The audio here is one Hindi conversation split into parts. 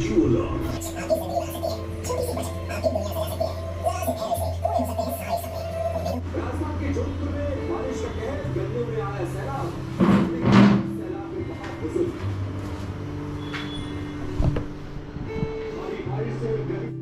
jeweler. राजस्थान के जोधपुर में बारिश का कहर, गर्मियों में आया सैलाब, सैलाब में बहुत बुजुर्ग। भारी बारिश से गर्मी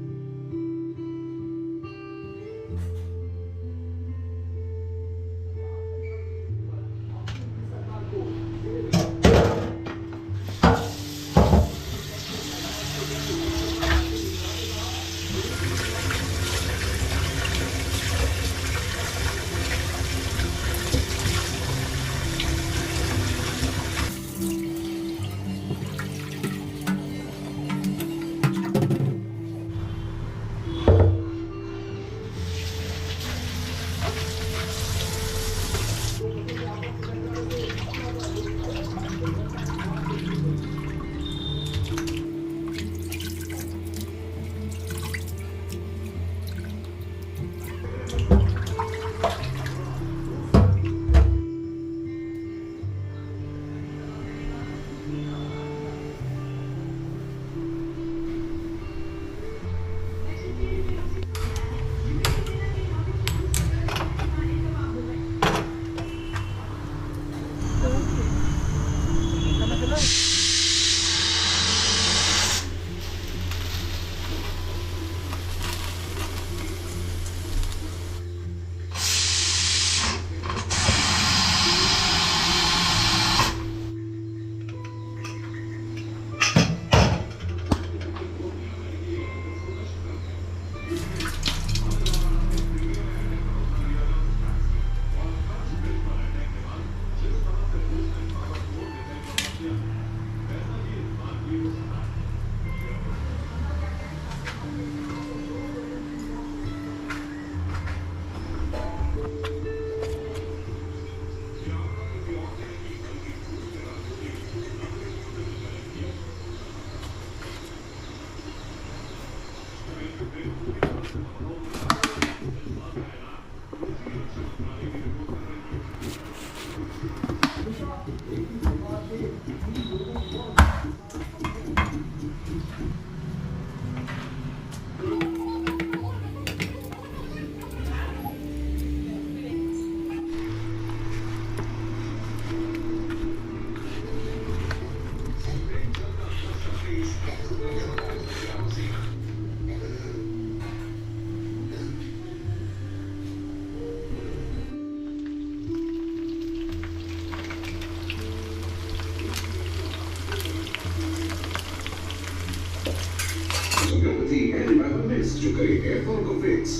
जो करेंगे for fix.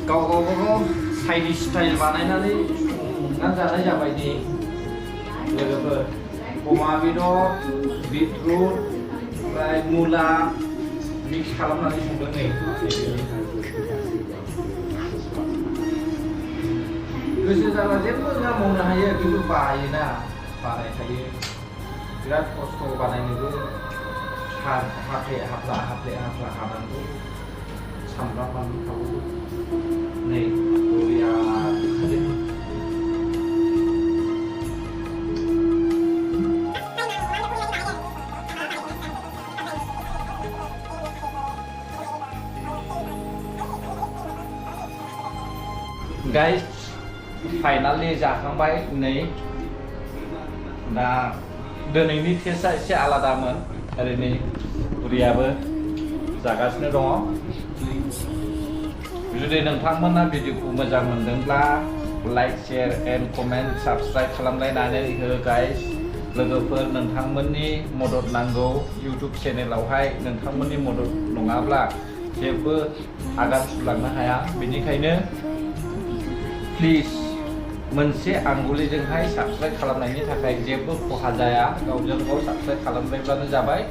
Gao Chinese style बानायनानै संनानै जानाय जाबाय नि लोगोफोर अमा बेदर बिटरुट ओमफ्राय मुला मिक्स खालामनानै संदों नै गोसो जाबा जेबो नङा मावनो हायो खिन्थु बायोना बानायखायो बिराद खस्थ' बानायनोबो हाफ्ले हाफ्ला हानांगौ सामब्राम बानलु थाबावो नै बरिया गाइस फाइनालि जाखांबाय नै दा दिनैनि टेस्टआ एसे आलादामोन ओरैनो बुरियाबो जागासिनो दङ जुदि नोंथांमोना भिडिअखौ मोजां मोनदोंब्ला like share and comment subscribe खालामलायनानै हो गाइस लोगोफोर नोंथांमोननि मदद नांगौ इउटिउब चेनेलावहाय नोंथांमोननि मदद नङाब्ला जेबो आगान सुरलांनो हाया बेनिखायनो प्लिज मोनसे आंगुलिजोंहाय साबस्क्राइब खालामनायनि थाखाय जेबो खहा जाया गावजों गाव साबस्क्राइब खालामलायब्लानो जाबाय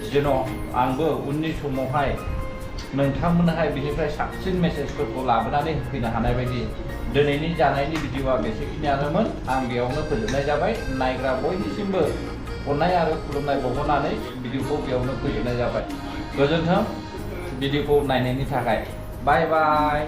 जेन' आंबो उननि समावहाय नोंथांमोनहाय बिनिफ्राय साबसिन मेसेजफोरखौ लाबोनानै होफैनो हानाय बायदि दिनैनि जानायनि भिडिअआ बेसेखिनियानोमोन आं बेयावनो फोजोबनाय जाबाय नायग्रा बयनिसिमबो अननाय आरो खुलुमनाय बावहरनानै भिडिअखौ बेयावनो फोजोबनाय जाबाय गोजोन्थों भिडिअखौ नायनायनि थाखाय बाय बाय